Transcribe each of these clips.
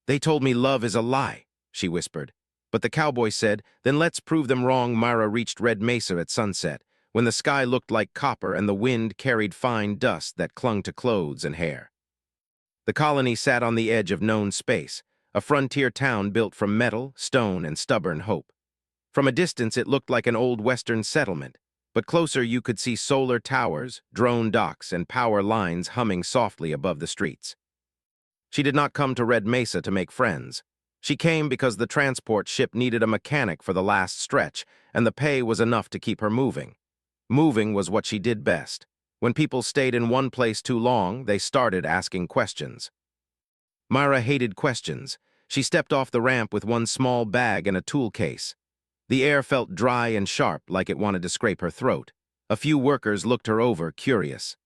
"They told me love is a lie," she whispered. But the cowboy said, "Then let's prove them wrong." Myra reached Red Mesa at sunset, when the sky looked like copper and the wind carried fine dust that clung to clothes and hair. The colony sat on the edge of known space, a frontier town built from metal, stone, and stubborn hope. From a distance it looked like an old western settlement, but closer you could see solar towers, drone docks, and power lines humming softly above the streets. She did not come to Red Mesa to make friends. She came because the transport ship needed a mechanic for the last stretch, and the pay was enough to keep her moving. Moving was what she did best. When people stayed in one place too long, they started asking questions. Myra hated questions. She stepped off the ramp with one small bag and a tool case. The air felt dry and sharp, like it wanted to scrape her throat. A few workers looked her over, curious.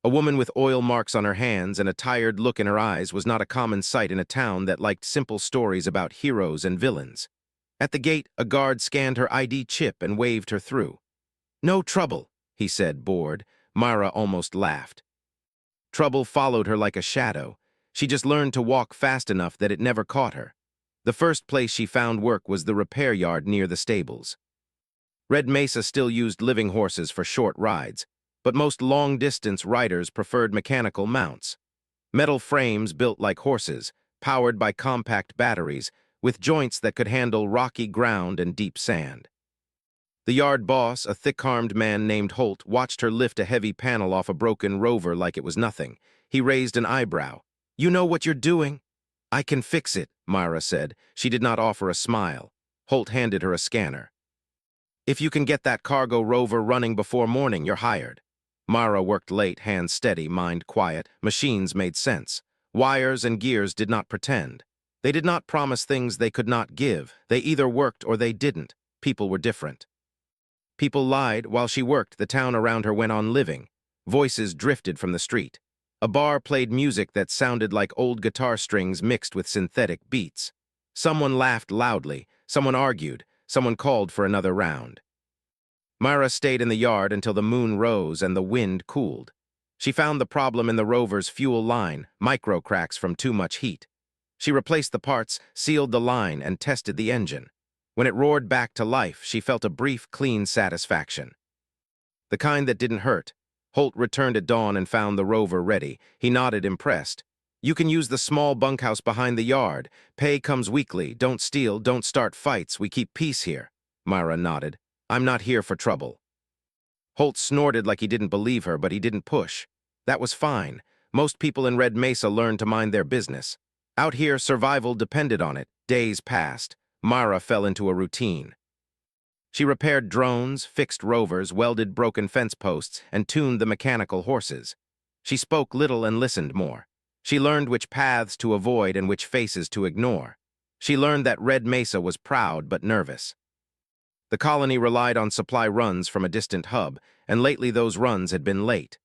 A woman with oil marks on her hands and a tired look in her eyes was not a common sight in a town that liked simple stories about heroes and villains. At the gate, a guard scanned her ID chip and waved her through. "No trouble," he said, bored. Myra almost laughed. Trouble followed her like a shadow. She just learned to walk fast enough that it never caught her. The first place she found work was the repair yard near the stables. Red Mesa still used living horses for short rides, but most long-distance riders preferred mechanical mounts. Metal frames built like horses, powered by compact batteries, with joints that could handle rocky ground and deep sand. The yard boss, a thick-armed man named Holt, watched her lift a heavy panel off a broken rover like it was nothing. He raised an eyebrow. "You know what you're doing?" "I can fix it," Myra said. She did not offer a smile. Holt handed her a scanner. "If you can get that cargo rover running before morning, you're hired." Myra worked late, hands steady, mind quiet. Machines made sense. Wires and gears did not pretend. They did not promise things they could not give. They either worked or they didn't. People were different. People lied. While she worked, the town around her went on living. Voices drifted from the street. A bar played music that sounded like old guitar strings mixed with synthetic beats. Someone laughed loudly. Someone argued. Someone called for another round. Myra stayed in the yard until the moon rose and the wind cooled. She found the problem in the rover's fuel line, micro cracks from too much heat. She replaced the parts, sealed the line, and tested the engine. When it roared back to life, she felt a brief, clean satisfaction. The kind that didn't hurt. Holt returned at dawn and found the rover ready. He nodded, impressed. "You can use the small bunkhouse behind the yard. Pay comes weekly. Don't steal, don't start fights. We keep peace here." Myra nodded. "I'm not here for trouble." Holt snorted like he didn't believe her, but he didn't push. That was fine. Most people in Red Mesa learned to mind their business. Out here, survival depended on it. Days passed. Myra fell into a routine. She repaired drones, fixed rovers, welded broken fence posts, and tuned the mechanical horses. She spoke little and listened more. She learned which paths to avoid and which faces to ignore. She learned that Red Mesa was proud but nervous. The colony relied on supply runs from a distant hub, and lately those runs had been late.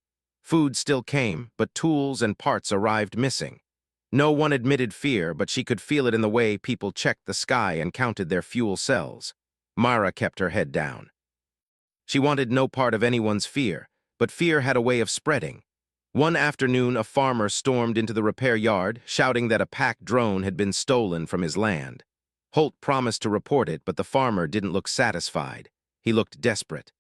Food still came, but tools and parts arrived missing. No one admitted fear, but she could feel it in the way people checked the sky and counted their fuel cells. Myra kept her head down. She wanted no part of anyone's fear, but fear had a way of spreading. One afternoon, a farmer stormed into the repair yard, shouting that a packed drone had been stolen from his land. Holt promised to report it, but the farmer didn't look satisfied. He looked desperate.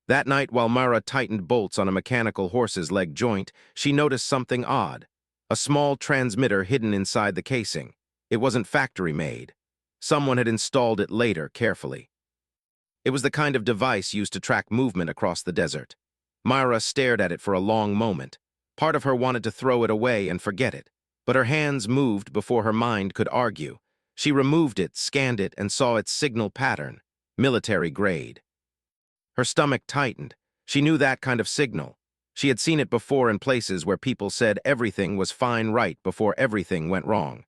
That night, while Myra tightened bolts on a mechanical horse's leg joint, she noticed something odd. A small transmitter hidden inside the casing. It wasn't factory-made. Someone had installed it later, carefully. It was the kind of device used to track movement across the desert. Myra stared at it for a long moment. Part of her wanted to throw it away and forget it, but her hands moved before her mind could argue. She removed it, scanned it, and saw its signal pattern, military grade. Her stomach tightened. She knew that kind of signal. She had seen it before in places where people said everything was fine right before everything went wrong.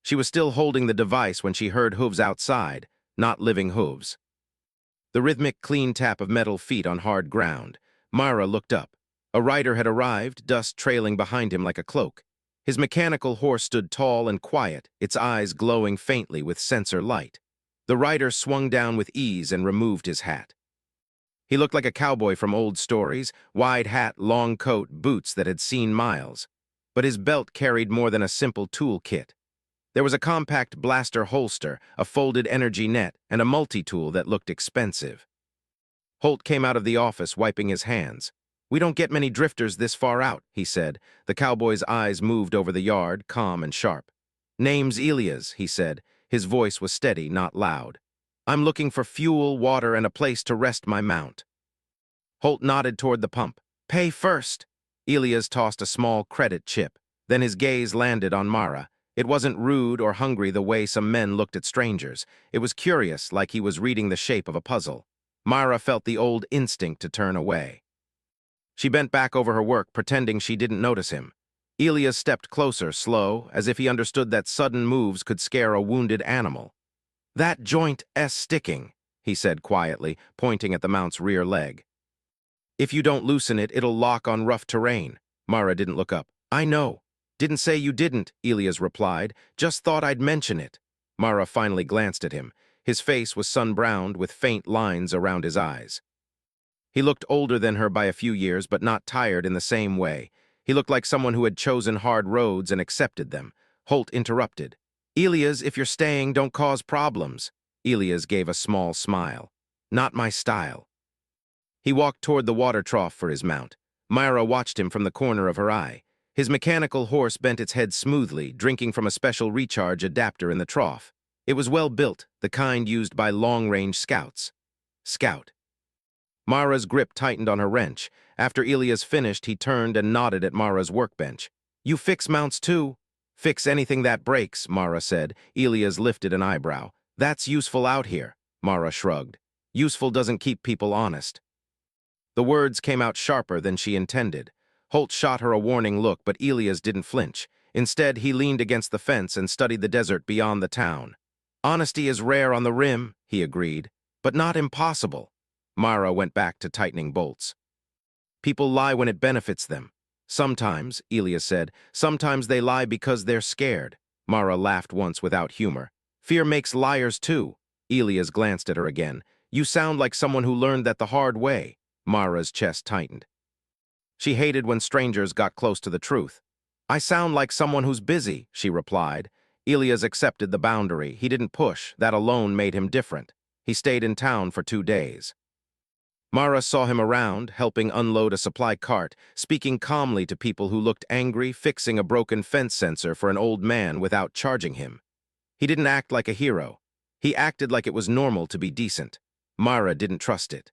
She was still holding the device when she heard hooves outside, not living hooves. The rhythmic, clean tap of metal feet on hard ground. Myra looked up. A rider had arrived, dust trailing behind him like a cloak. His mechanical horse stood tall and quiet, its eyes glowing faintly with sensor light. The rider swung down with ease and removed his hat. He looked like a cowboy from old stories, wide hat, long coat, boots that had seen miles. But his belt carried more than a simple tool kit. There was a compact blaster holster, a folded energy net, and a multi-tool that looked expensive. Holt came out of the office, wiping his hands. "We don't get many drifters this far out," he said. The cowboy's eyes moved over the yard, calm and sharp. "Name's Elias," he said. His voice was steady, not loud. "I'm looking for fuel, water, and a place to rest my mount." Holt nodded toward the pump. "Pay first." Elias tossed a small credit chip. Then his gaze landed on Mara. It wasn't rude or hungry the way some men looked at strangers. It was curious, like he was reading the shape of a puzzle. Mara felt the old instinct to turn away. She bent back over her work, pretending she didn't notice him. Elias stepped closer, slow, as if he understood that sudden moves could scare a wounded animal. "That joint's sticking," he said quietly, pointing at the mount's rear leg. "If you don't loosen it, it'll lock on rough terrain." Mara didn't look up. "I know. Didn't say you didn't," Elias replied. "Just thought I'd mention it." Mara finally glanced at him. His face was sun-browned with faint lines around his eyes. He looked older than her by a few years, but not tired in the same way. He looked like someone who had chosen hard roads and accepted them. Holt interrupted. "Elias, if you're staying, don't cause problems." Elias gave a small smile. "Not my style." He walked toward the water trough for his mount. Myra watched him from the corner of her eye. His mechanical horse bent its head smoothly, drinking from a special recharge adapter in the trough. It was well built, the kind used by long-range scouts. Scout. Mara's grip tightened on her wrench. After Elias finished, he turned and nodded at Mara's workbench. "You fix mounts too?" "Fix anything that breaks," Mara said. Elias lifted an eyebrow. "That's useful out here," Mara shrugged. "Useful doesn't keep people honest." The words came out sharper than she intended. Holt shot her a warning look, but Elias didn't flinch. Instead, he leaned against the fence and studied the desert beyond the town. "Honesty is rare on the rim," he agreed, "but not impossible." Mara went back to tightening bolts. "People lie when it benefits them." "Sometimes," Elias said. "Sometimes they lie because they're scared." Mara laughed once without humor. "Fear makes liars too." Elias glanced at her again. "You sound like someone who learned that the hard way." Mara's chest tightened. She hated when strangers got close to the truth. "I sound like someone who's busy," she replied. Elias accepted the boundary. He didn't push. That alone made him different. He stayed in town for 2 days. Mara saw him around, helping unload a supply cart, speaking calmly to people who looked angry, fixing a broken fence sensor for an old man without charging him. He didn't act like a hero. He acted like it was normal to be decent. Mara didn't trust it.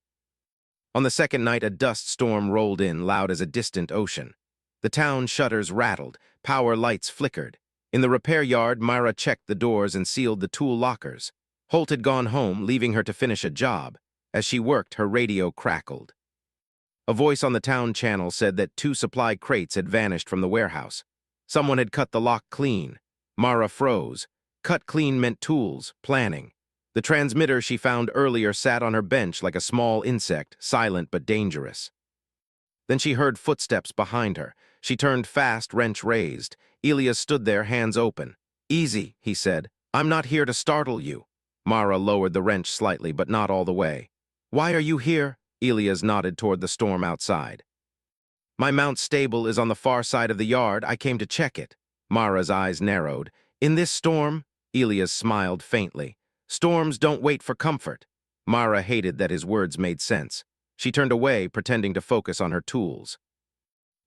On the second night, a dust storm rolled in, loud as a distant ocean. The town shutters rattled, power lights flickered. In the repair yard, Myra checked the doors and sealed the tool lockers. Holt had gone home, leaving her to finish a job. As she worked, her radio crackled. A voice on the town channel said that 2 supply crates had vanished from the warehouse. Someone had cut the lock clean. Mara froze. Cut clean meant tools, planning. The transmitter she found earlier sat on her bench like a small insect, silent but dangerous. Then she heard footsteps behind her. She turned fast, wrench raised. Elias stood there, hands open. "Easy," he said. "I'm not here to startle you." Mara lowered the wrench slightly, but not all the way. "Why are you here?" Elias nodded toward the storm outside. "My mount's stable is on the far side of the yard. I came to check it." Mara's eyes narrowed. "In this storm?" Elias smiled faintly. "Storms don't wait for comfort." Mara hated that his words made sense. She turned away, pretending to focus on her tools.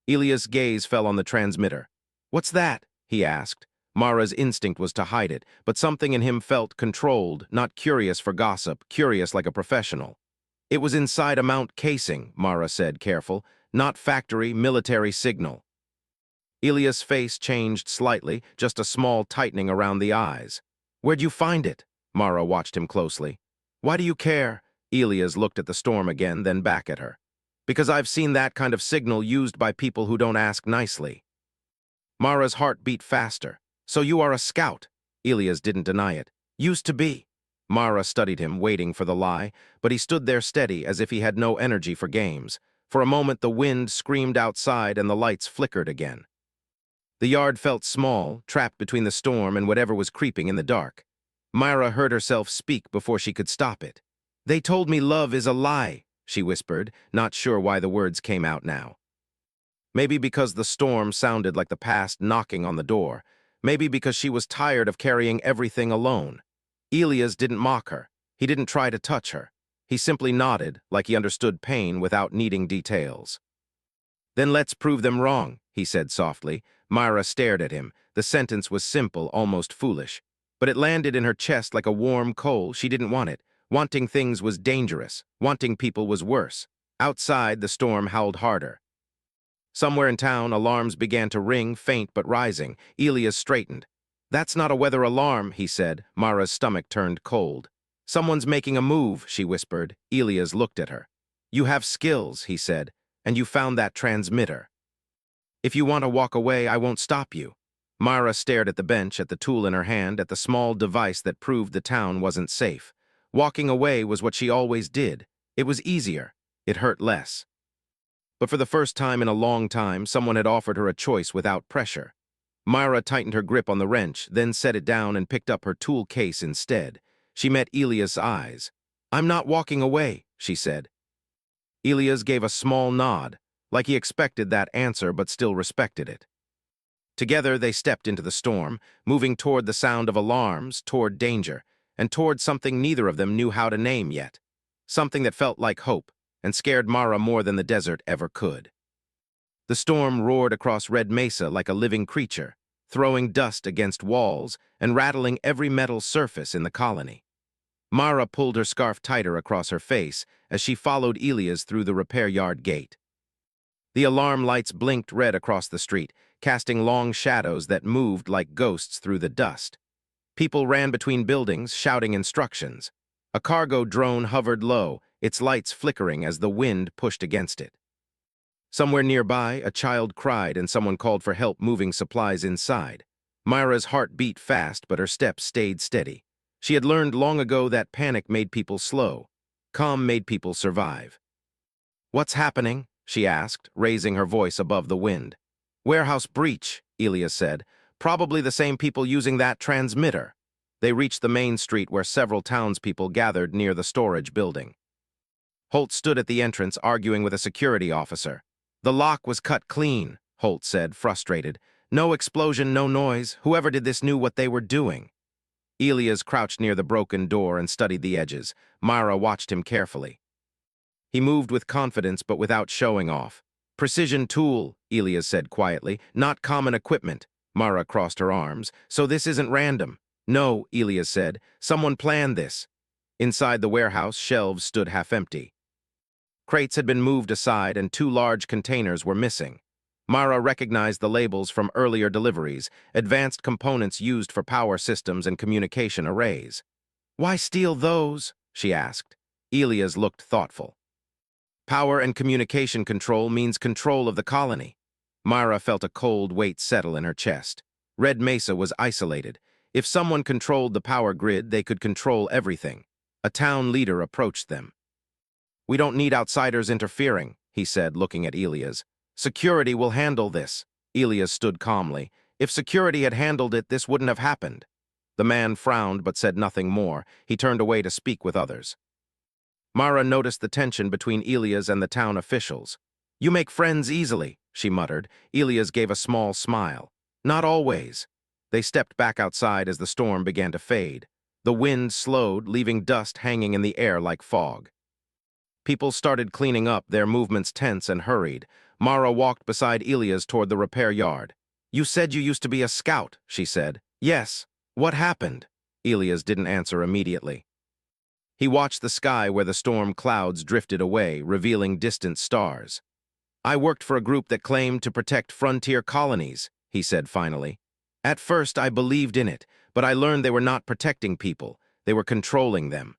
Elias' gaze fell on the transmitter. "What's that?" he asked. Mara's instinct was to hide it, but something in him felt controlled, not curious for gossip, curious like a professional. "It was inside a mount casing," Mara said, careful. "Not factory, military signal." Elias' face changed slightly, just a small tightening around the eyes. "Where'd you find it?" Mara watched him closely. "Why do you care?" Elias looked at the storm again, then back at her. "Because I've seen that kind of signal used by people who don't ask nicely." Mara's heart beat faster. "So you are a scout?" Elias didn't deny it. "Used to be." Mara studied him, waiting for the lie, but he stood there steady as if he had no energy for games. For a moment the wind screamed outside and the lights flickered again. The yard felt small, trapped between the storm and whatever was creeping in the dark. Myra heard herself speak before she could stop it. "They told me love is a lie," she whispered, not sure why the words came out now. Maybe because the storm sounded like the past knocking on the door. Maybe because she was tired of carrying everything alone. Elias didn't mock her. He didn't try to touch her. He simply nodded, like he understood pain without needing details. "Then let's prove them wrong," he said softly. Myra stared at him. The sentence was simple, almost foolish. But it landed in her chest like a warm coal. She didn't want it. Wanting things was dangerous. Wanting people was worse. Outside, the storm howled harder. Somewhere in town, alarms began to ring, faint but rising. Elias straightened. "That's not a weather alarm," he said. Mara's stomach turned cold. "Someone's making a move," she whispered. Elias looked at her. "You have skills," he said, "and you found that transmitter. If you want to walk away, I won't stop you." Mara stared at the bench, at the tool in her hand, at the small device that proved the town wasn't safe. Walking away was what she always did. It was easier. It hurt less. But for the first time in a long time, someone had offered her a choice without pressure. Myra tightened her grip on the wrench, then set it down and picked up her tool case instead. She met Elias' eyes. "I'm not walking away," she said. Elias gave a small nod, like he expected that answer but still respected it. Together they stepped into the storm, moving toward the sound of alarms, toward danger, and toward something neither of them knew how to name yet. Something that felt like hope, and scared Mara more than the desert ever could. The storm roared across Red Mesa like a living creature, throwing dust against walls and rattling every metal surface in the colony. Mara pulled her scarf tighter across her face as she followed Elias through the repair yard gate. The alarm lights blinked red across the street, casting long shadows that moved like ghosts through the dust. People ran between buildings, shouting instructions. A cargo drone hovered low, its lights flickering as the wind pushed against it. Somewhere nearby, a child cried and someone called for help moving supplies inside. Myra's heart beat fast, but her steps stayed steady. She had learned long ago that panic made people slow. Calm made people survive. "What's happening?" she asked, raising her voice above the wind. "Warehouse breach," Elias said. "Probably the same people using that transmitter." They reached the main street where several townspeople gathered near the storage building. Holt stood at the entrance arguing with a security officer. "The lock was cut clean," Holt said, frustrated. "No explosion, no noise. Whoever did this knew what they were doing." Elias crouched near the broken door and studied the edges. Myra watched him carefully. He moved with confidence but without showing off. "Precision tool," Elias said quietly, "not common equipment." Myra crossed her arms. "So this isn't random." "No," Elias said. "Someone planned this." Inside the warehouse, shelves stood half empty. Crates had been moved aside and 2 large containers were missing. Mara recognized the labels from earlier deliveries, advanced components used for power systems and communication arrays. "Why steal those?" she asked. Elias looked thoughtful. "Power and communication control means control of the colony." Myra felt a cold weight settle in her chest. Red Mesa was isolated. If someone controlled the power grid, they could control everything. A town leader approached them. "We don't need outsiders interfering," he said, looking at Elias. "Security will handle this." Elias stood calmly. If security had handled it, this wouldn't have happened. The man frowned but said nothing more. He turned away to speak with others. Mara noticed the tension between Elias and the town officials. "You make friends easily," she muttered. Elias gave a small smile. "Not always." They stepped back outside as the storm began to fade. The wind slowed, leaving dust hanging in the air like fog. People started cleaning up, their movements tense and hurried. Mara walked beside Elias toward the repair yard. "You said you used to be a scout," she said. "Yes. What happened?" Elias didn't answer immediately. He watched the sky where the storm clouds drifted away, revealing distant stars. "I worked for a group that claimed to protect frontier colonies," he said finally. "At first I believed in it, but I learned they were not protecting people. They were controlling them."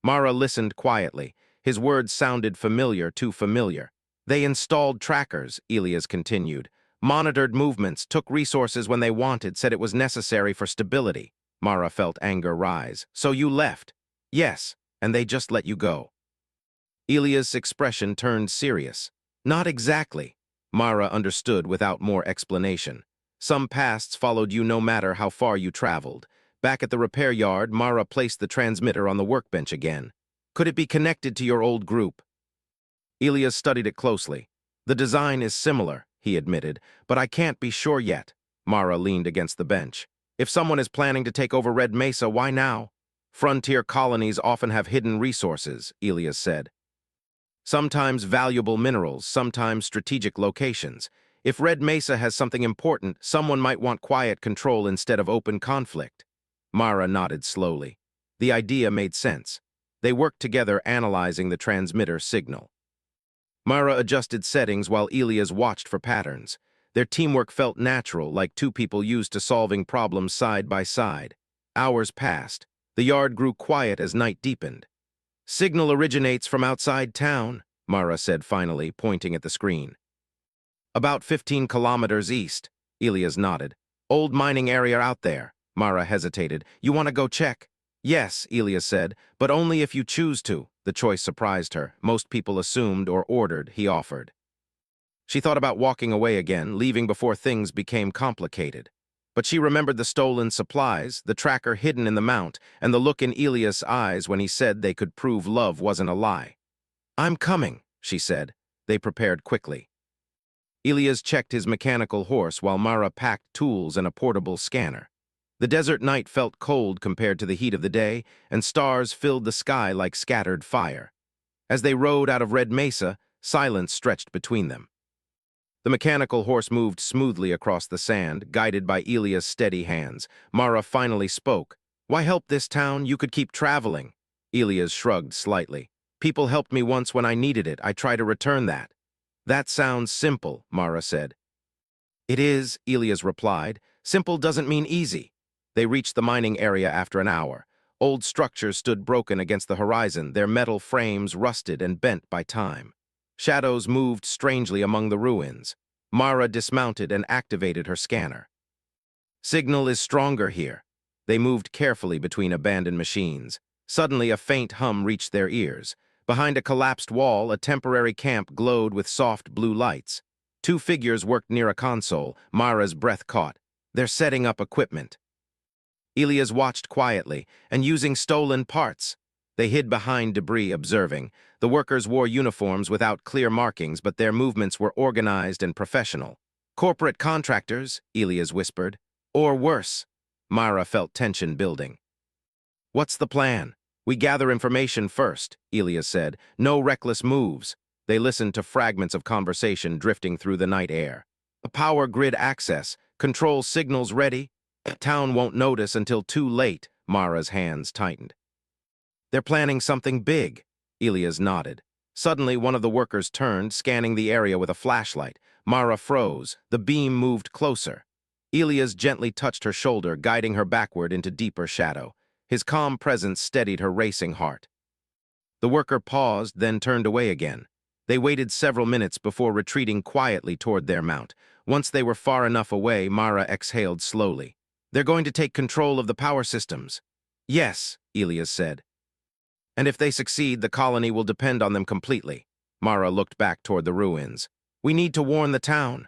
Mara listened quietly. His words sounded familiar, too familiar. "They installed trackers," Elias continued. "Monitored movements, took resources when they wanted, said it was necessary for stability." Mara felt anger rise. "So you left?" "Yes, and they just let you go." Elias' expression turned serious. "Not exactly." Mara understood without more explanation. "Some pasts followed you no matter how far you traveled." Back at the repair yard, Mara placed the transmitter on the workbench again. "Could it be connected to your old group?" Elias studied it closely. "The design is similar," he admitted, "but I can't be sure yet." Mara leaned against the bench. If someone is planning to take over Red Mesa, why now? Frontier colonies often have hidden resources, Elias said. Sometimes valuable minerals, sometimes strategic locations. If Red Mesa has something important, someone might want quiet control instead of open conflict. Mara nodded slowly. The idea made sense. They worked together analyzing the transmitter signal. Mara adjusted settings while Elias watched for patterns. Their teamwork felt natural, like two people used to solving problems side by side. Hours passed. The yard grew quiet as night deepened. Signal originates from outside town, Mara said finally, pointing at the screen. About 15 kilometers east, Elias nodded. Old mining area out there. Mara hesitated. You want to go check? Yes, Elias said, but only if you choose to. The choice surprised her. Most people assumed or ordered, he offered. She thought about walking away again, leaving before things became complicated. But she remembered the stolen supplies, the tracker hidden in the mount, and the look in Elias' eyes when he said they could prove love wasn't a lie. I'm coming, she said. They prepared quickly. Elias checked his mechanical horse while Mara packed tools and a portable scanner. The desert night felt cold compared to the heat of the day, and stars filled the sky like scattered fire. As they rode out of Red Mesa, silence stretched between them. The mechanical horse moved smoothly across the sand, guided by Elias' steady hands. Mara finally spoke. Why help this town? You could keep traveling. Elias shrugged slightly. People helped me once when I needed it. I try to return that. That sounds simple, Mara said. It is, Elias replied. Simple doesn't mean easy. They reached the mining area after an hour. Old structures stood broken against the horizon, their metal frames rusted and bent by time. Shadows moved strangely among the ruins. Mara dismounted and activated her scanner. Signal is stronger here. They moved carefully between abandoned machines. Suddenly, a faint hum reached their ears. Behind a collapsed wall, a temporary camp glowed with soft blue lights. Two figures worked near a console. Mara's breath caught. They're setting up equipment. Elias watched quietly, and using stolen parts. They hid behind debris, observing. The workers wore uniforms without clear markings, but their movements were organized and professional. Corporate contractors, Elias whispered. Or worse. Mara felt tension building. What's the plan? We gather information first, Elias said. No reckless moves. They listened to fragments of conversation drifting through the night air. A power grid access. Control signals ready. Town won't notice until too late. Mara's hands tightened. They're planning something big. Elias nodded. Suddenly, one of the workers turned, scanning the area with a flashlight. Mara froze. The beam moved closer. Elias gently touched her shoulder, guiding her backward into deeper shadow. His calm presence steadied her racing heart. The worker paused, then turned away again. They waited several minutes before retreating quietly toward their mount. Once they were far enough away, Mara exhaled slowly. They're going to take control of the power systems. Yes, Elias said. And if they succeed, the colony will depend on them completely. Mara looked back toward the ruins. We need to warn the town.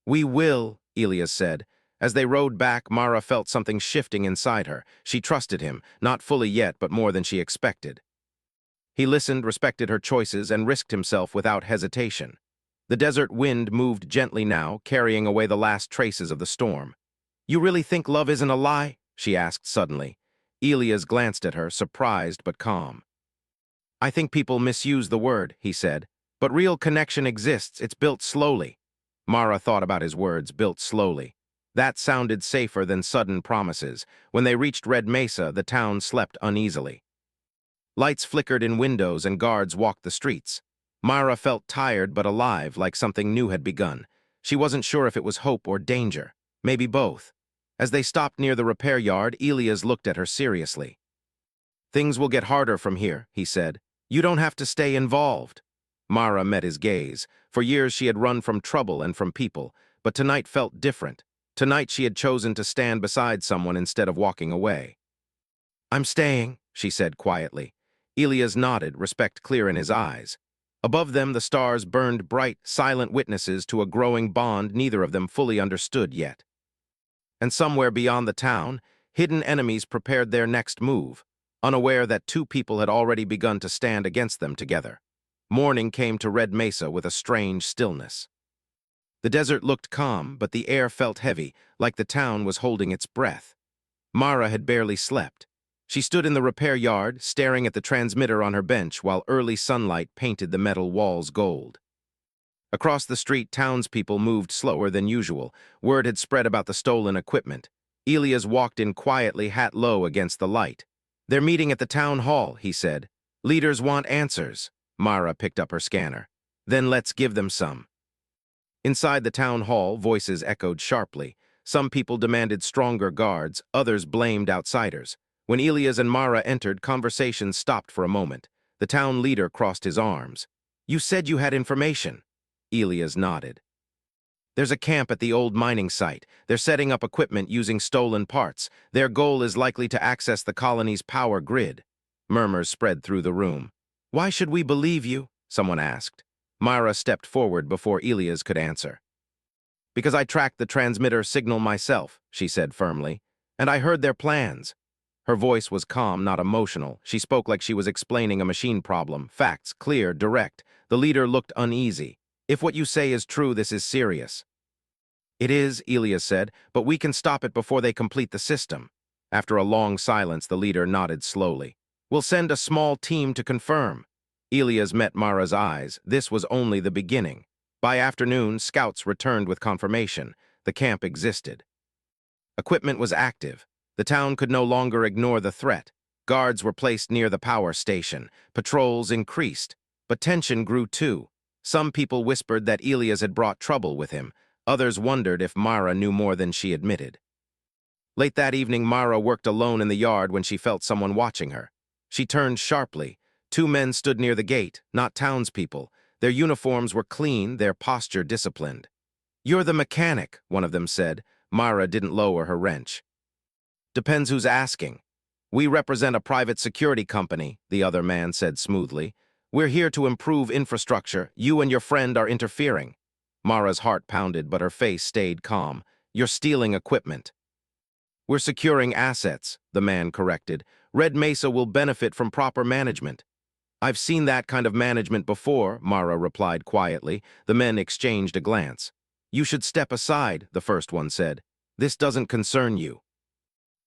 We will, Elias said. As they rode back, Mara felt something shifting inside her. She trusted him, not fully yet, but more than she expected. He listened, respected her choices, and risked himself without hesitation. The desert wind moved gently now, carrying away the last traces of the storm. You really think love isn't a lie? She asked suddenly. Elias glanced at her, surprised but calm. I think people misuse the word, he said. But real connection exists. It's built slowly. Mara thought about his words, built slowly. That sounded safer than sudden promises. When they reached Red Mesa, the town slept uneasily. Lights flickered in windows and guards walked the streets. Mara felt tired but alive, like something new had begun. She wasn't sure if it was hope or danger. Maybe both. As they stopped near the repair yard, Elias looked at her seriously. Things will get harder from here, he said. You don't have to stay involved. Mara met his gaze. For years she had run from trouble and from people, but tonight felt different. Tonight she had chosen to stand beside someone instead of walking away. I'm staying, she said quietly. Elias nodded, respect clear in his eyes. Above them, the stars burned bright, silent witnesses to a growing bond neither of them fully understood yet. And somewhere beyond the town, hidden enemies prepared their next move, unaware that two people had already begun to stand against them together. Morning came to Red Mesa with a strange stillness. The desert looked calm, but the air felt heavy, like the town was holding its breath. Mara had barely slept. She stood in the repair yard, staring at the transmitter on her bench while early sunlight painted the metal walls gold. Across the street, townspeople moved slower than usual. Word had spread about the stolen equipment. Elias walked in quietly, hat low against the light. "They're meeting at the town hall," he said. "Leaders want answers." Mara picked up her scanner. "Then let's give them some." Inside the town hall, voices echoed sharply. Some people demanded stronger guards, others blamed outsiders. When Elias and Mara entered, conversation stopped for a moment. The town leader crossed his arms. "You said you had information." Elias nodded. "There's a camp at the old mining site. They're setting up equipment using stolen parts. Their goal is likely to access the colony's power grid." Murmurs spread through the room. "Why should we believe you?" someone asked. Mara stepped forward before Elias could answer. "Because I tracked the transmitter signal myself," she said firmly, "and I heard their plans." Her voice was calm, not emotional. She spoke like she was explaining a machine problem. Facts, clear, direct. The leader looked uneasy. "If what you say is true, this is serious." "It is," Elias said, "but we can stop it before they complete the system." After a long silence, the leader nodded slowly. "We'll send a small team to confirm." Elias met Mara's eyes. This was only the beginning. By afternoon, scouts returned with confirmation. The camp existed. Equipment was active. The town could no longer ignore the threat. Guards were placed near the power station. Patrols increased. But tension grew too. Some people whispered that Elias had brought trouble with him. Others wondered if Mara knew more than she admitted. Late that evening, Mara worked alone in the yard when she felt someone watching her. She turned sharply. Two men stood near the gate, not townspeople. Their uniforms were clean, their posture disciplined. "You're the mechanic," one of them said. Mara didn't lower her wrench. "Depends who's asking." "We represent a private security company," the other man said smoothly. "We're here to improve infrastructure. You and your friend are interfering." Mara's heart pounded, but her face stayed calm. "You're stealing equipment." "We're securing assets," the man corrected. "Red Mesa will benefit from proper management." "I've seen that kind of management before," Mara replied quietly. The men exchanged a glance. "You should step aside," the first one said. "This doesn't concern you."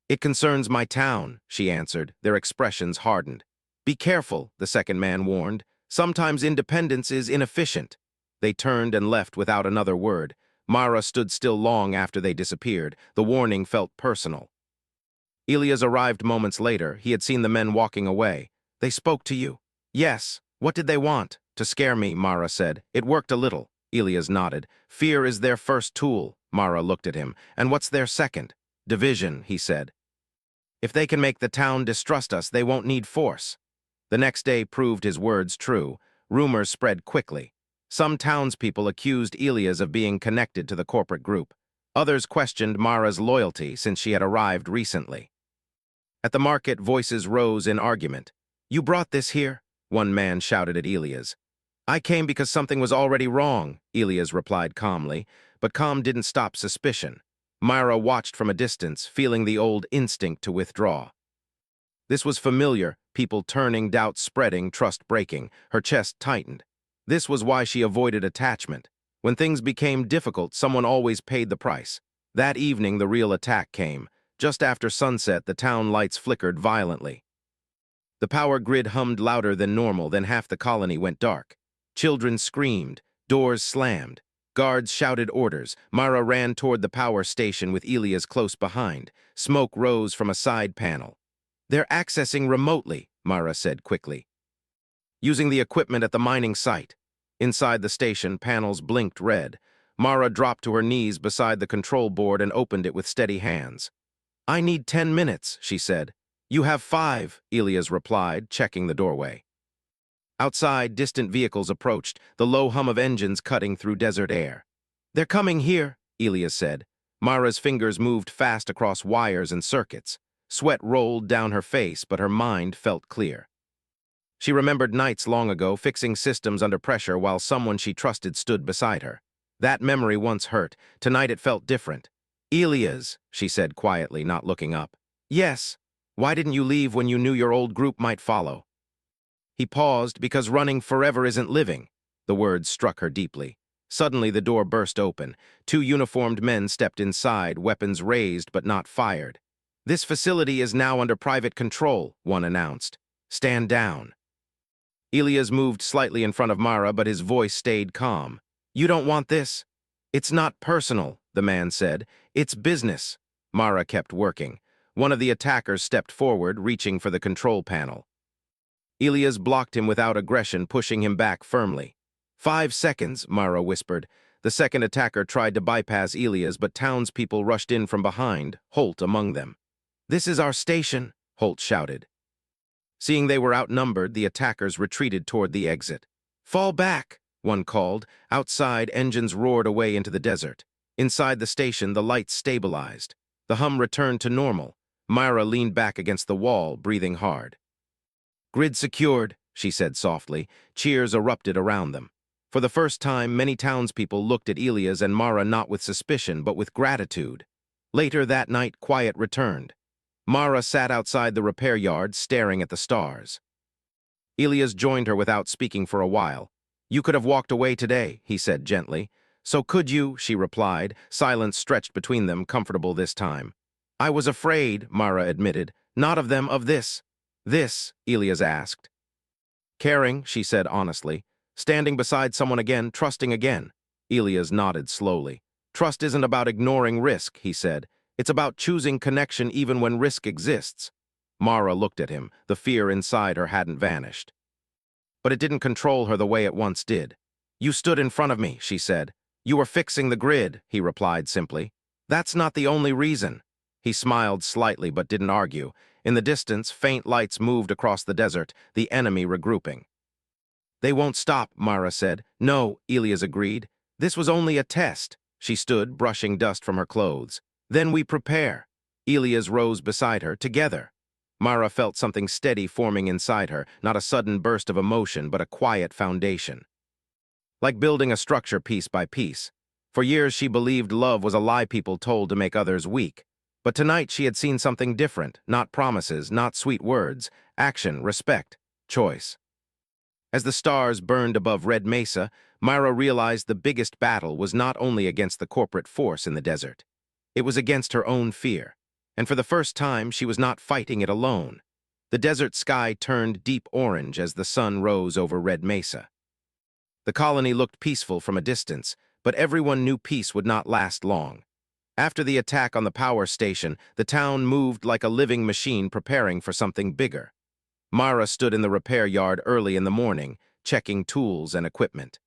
"It concerns my town," she answered. Their expressions hardened. "Be careful," the second man warned. "Sometimes independence is inefficient." They turned and left without another word. Mara stood still long after they disappeared. The warning felt personal. Elias arrived moments later. He had seen the men walking away. "They spoke to you?" "Yes." "What did they want?" "To scare me," Mara said. "It worked a little." Elias nodded. "Fear is their first tool." Mara looked at him. "And what's their second?" "Division," he said. "If they can make the town distrust us, they won't need force." The next day proved his words true. Rumors spread quickly. Some townspeople accused Elias of being connected to the corporate group. Others questioned Mara's loyalty since she had arrived recently. At the market, voices rose in argument. "You brought this here?" one man shouted at Elias. "I came because something was already wrong," Elias replied calmly, but calm didn't stop suspicion. Myra watched from a distance, feeling the old instinct to withdraw. This was familiar, people turning, doubt spreading, trust breaking. Her chest tightened. This was why she avoided attachment. When things became difficult, someone always paid the price. That evening, the real attack came. Just after sunset, the town lights flickered violently. The power grid hummed louder than normal, then half the colony went dark. Children screamed, doors slammed. Guards shouted orders. Mara ran toward the power station with Elias close behind. Smoke rose from a side panel. "They're accessing remotely," Mara said quickly. "Using the equipment at the mining site." Inside the station, panels blinked red. Mara dropped to her knees beside the control board and opened it with steady hands. "I need 10 minutes," she said. "You have 5, Elias replied, checking the doorway. Outside, distant vehicles approached, the low hum of engines cutting through desert air. "They're coming here," Elias said. Mara's fingers moved fast across wires and circuits. Sweat rolled down her face, but her mind felt clear. She remembered nights long ago fixing systems under pressure while someone she trusted stood beside her. That memory once hurt. Tonight it felt different. "Elias," she said quietly, not looking up. "Yes. Why didn't you leave when you knew your old group might follow?" He paused. "Because running forever isn't living." The words struck her deeply. Suddenly, the door burst open. Two uniformed men stepped inside, weapons raised but not fired. "This facility is now under private control," one announced. "Stand down." Elias moved slightly in front of Mara, but his voice stayed calm. "You don't want this?" "It's not personal," the man said. "It's business." Mara kept working. One of the attackers stepped forward, reaching for the control panel. Elias blocked him without aggression, pushing him back firmly. "5 seconds," Mara whispered. The second attacker tried to bypass Elias, but townspeople rushed in from behind, Holt among them. "This is our station," Holt shouted. Seeing they were outnumbered, the attackers retreated toward the exit. "Fall back," one called. Outside, engines roared away into the desert. Inside the station, the lights stabilized. The hum returned to normal. Myra leaned back against the wall, breathing hard. "Grid secured," she said softly. Cheers erupted around them. For the first time, many townspeople looked at Elias and Mara not with suspicion, but with gratitude. Later that night, quiet returned. Mara sat outside the repair yard, staring at the stars. Elias joined her without speaking for a while. "You could have walked away today," he said gently. "So could you," she replied. Silence stretched between them, comfortable this time. "I was afraid," Mara admitted. "Not of them, of this." "This?" Elias asked. "Caring," she said honestly. "Standing beside someone again, trusting again." Elias nodded slowly. "Trust isn't about ignoring risk," he said. "It's about choosing connection even when risk exists." Mara looked at him. The fear inside her hadn't vanished. But it didn't control her the way it once did. "You stood in front of me," she said. "You were fixing the grid," he replied simply. "That's not the only reason." He smiled slightly but didn't argue. In the distance, faint lights moved across the desert, the enemy regrouping. "They won't stop," Mara said. "No," Elias agreed. "This was only a test." She stood, brushing dust from her clothes. "Then we prepare." Elias rose beside her, together. Mara felt something steady forming inside her, not a sudden burst of emotion, but a quiet foundation. Like building a structure piece by piece. For years she believed love was a lie people told to make others weak. But tonight she had seen something different, not promises, not sweet words, action, respect, choice. As the stars burned above Red Mesa, Myra realized the biggest battle was not only against the corporate force in the desert. It was against her own fear. And for the first time, she was not fighting it alone. The desert sky turned deep orange as the sun rose over Red Mesa. The colony looked peaceful from a distance, but everyone knew peace would not last long. After the attack on the power station, the town moved like a living machine preparing for something bigger. Mara stood in the repair yard early in the morning, checking tools and equipment.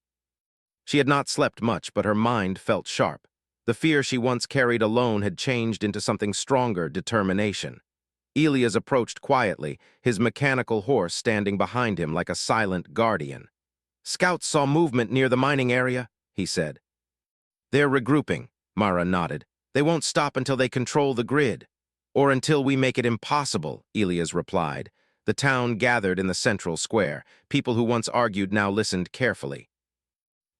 She had not slept much, but her mind felt sharp. The fear she once carried alone had changed into something stronger, determination. Elias approached quietly, his mechanical horse standing behind him like a silent guardian. "Scouts saw movement near the mining area," he said. "They're regrouping," Mara nodded. "They won't stop until they control the grid." "Or until we make it impossible," Elias replied. The town gathered in the central square. People who once argued now listened carefully.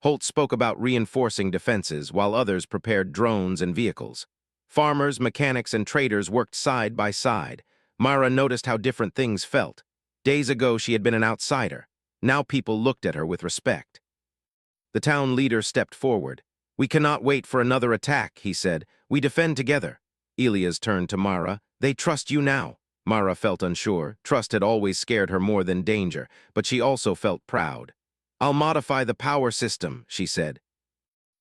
Holt spoke about reinforcing defenses, while others prepared drones and vehicles. Farmers, mechanics, and traders worked side by side. Myra noticed how different things felt. Days ago, she had been an outsider. Now people looked at her with respect. The town leader stepped forward. "We cannot wait for another attack," he said. "We defend together." Elias turned to Mara. "They trust you now." Mara felt unsure. Trust had always scared her more than danger, but she also felt proud. "I'll modify the power system," she said.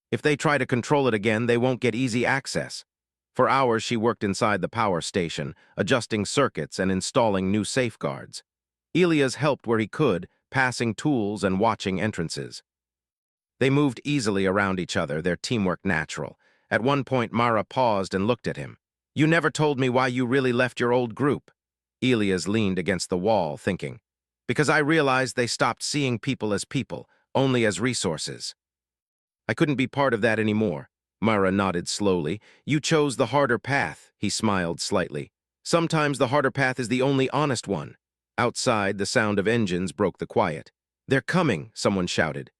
"If they try to control it again, they won't get easy access." For hours she worked inside the power station, adjusting circuits and installing new safeguards. Elias helped where he could, passing tools and watching entrances. They moved easily around each other, their teamwork natural. At one point, Mara paused and looked at him. "You never told me why you really left your old group." Elias leaned against the wall, thinking. "Because I realized they stopped seeing people, only as resources." "I couldn't be part of that anymore." Mara nodded slowly. "You chose the harder path," he smiled slightly. "Sometimes the harder path is the only honest one." Outside, the sound of engines broke the quiet. "They're coming," someone shouted.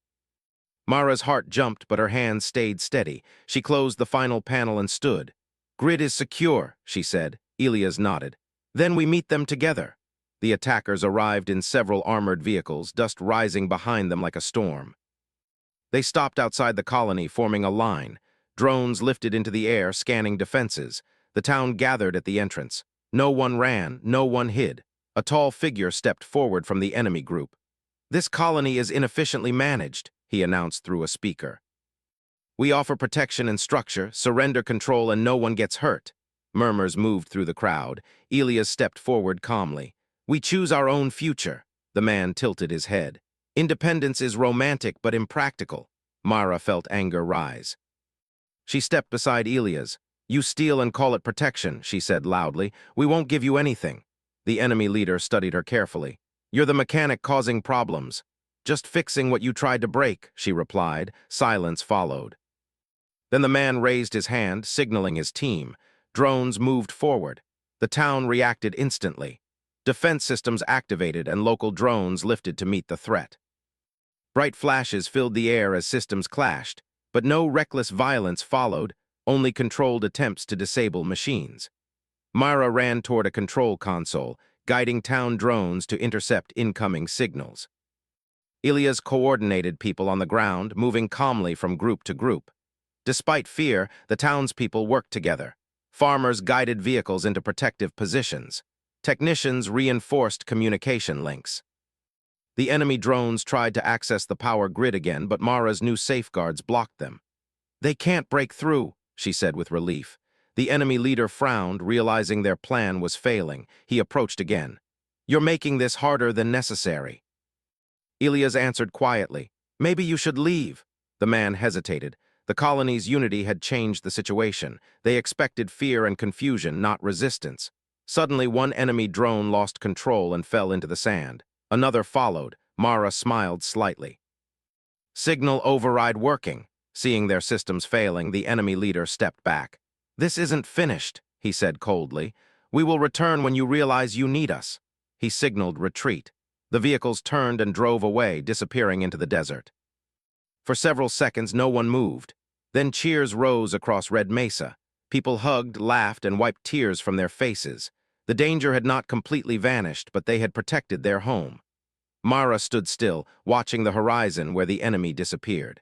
Mara's heart jumped, but her hands stayed steady. She closed the final panel and stood. "Grid is secure," she said. Elias nodded. "Then we meet them together." The attackers arrived in several armored vehicles, dust rising behind them like a storm. They stopped outside the colony, forming a line. Drones lifted into the air, scanning defenses. The town gathered at the entrance. No one ran, no one hid. A tall figure stepped forward from the enemy group. "This colony is inefficiently managed," he announced through a speaker. "We offer protection and structure, surrender control, and no one gets hurt." Murmurs moved through the crowd. Elias stepped forward calmly. "We choose our own future." The man tilted his head. "Independence is romantic but impractical." Mara felt anger rise. She stepped beside Elias. "You steal and call it protection," she said loudly. "We won't give you anything." The enemy leader studied her carefully. "You're the mechanic causing problems." "Just fixing what you tried to break," she replied. Silence followed. Then the man raised his hand, signaling his team. Drones moved forward. The town reacted instantly. Defense systems activated and local drones lifted to meet the threat. Bright flashes filled the air as systems clashed, but no reckless violence followed, only controlled attempts to disable machines. Myra ran toward a control console, guiding town drones to intercept incoming signals. Elias coordinated people on the ground, moving calmly from group to group. Despite fear, the townspeople worked together. Farmers guided vehicles into protective positions. Technicians reinforced communication links. The enemy drones tried to access the power grid again, but Mara's new safeguards blocked them. "They can't break through," she said with relief. The enemy leader frowned, realizing their plan was failing. He approached again. "You're making this harder than necessary." Elias answered quietly. "Maybe you should leave." The man hesitated. The colony's unity had changed the situation. They expected fear and confusion, not resistance. Suddenly, one enemy drone lost control and fell into the sand. Another followed. Mara smiled slightly. "Signal override working." Seeing their systems failing, the enemy leader stepped back. "This isn't finished," he said coldly. "We will return when you realize you need us." He signaled retreat. The vehicles turned and drove away, disappearing into the desert. For several seconds, no one moved. Then cheers rose across Red Mesa. People hugged, laughed, and wiped tears from their faces. The danger had not completely vanished, but they had protected their home. Mara stood still, watching the horizon where the enemy disappeared.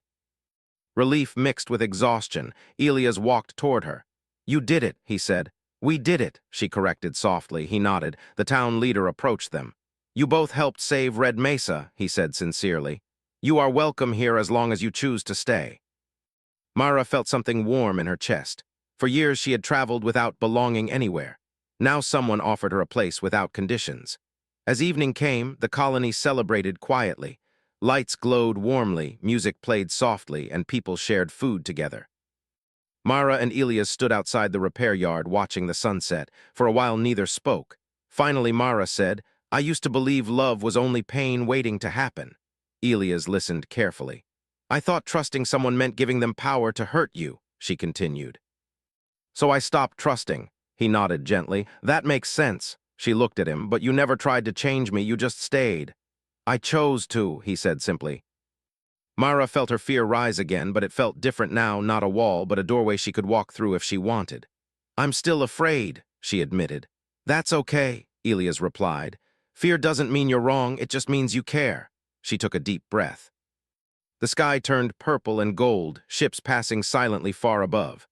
Relief mixed with exhaustion, Elias walked toward her. "You did it," he said. "We did it," she corrected softly. He nodded. The town leader approached them. "You both helped save Red Mesa," he said sincerely. "You are welcome here as long as you choose to stay." Mara felt something warm in her chest. For years she had traveled without belonging anywhere. Now someone offered her a place without conditions. As evening came, the colony celebrated quietly. Lights glowed warmly, music played softly, and people shared food together. Mara and Elias stood outside the repair yard watching the sunset. For a while neither spoke. Finally Mara said, "I used to believe love was only pain waiting to happen." Elias listened carefully. "I thought trusting someone meant giving them power to hurt you," she continued. "So I stopped trusting." He nodded gently. "That makes sense." She looked at him. "But you never tried to change me, you just stayed." "I chose to," he said simply. Mara felt her fear rise again, but it felt different now, not a wall, but a doorway she could walk through if she wanted. "I'm still afraid," she admitted. "That's okay," Elias replied. "Fear doesn't mean you're wrong, it just means you care." She took a deep breath. The sky turned purple and gold, ships passing silently far above.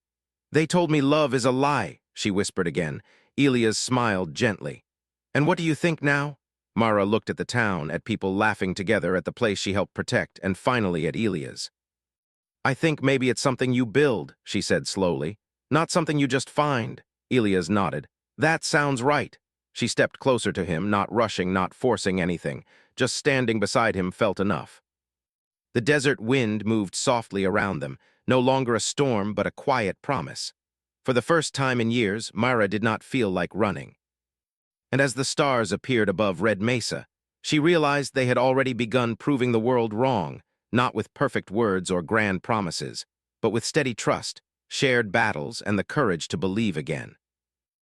"They told me love is a lie," she whispered again. Elias smiled gently. "And what do you think now?" Mara looked at the town, at people laughing together, at the place she helped protect, and finally at Elias. "I think maybe it's something you build," she said slowly. "Not something you just find." Elias nodded. "That sounds right." She stepped closer to him, not rushing, not forcing anything. Just standing beside him felt enough. The desert wind moved softly around them, no longer a storm but a quiet promise. For the first time in years, Myra did not feel like running. And as the stars appeared above Red Mesa, she realized they had already begun proving the world wrong, not with perfect words or grand promises, but with steady trust, shared battles, and the courage to believe again.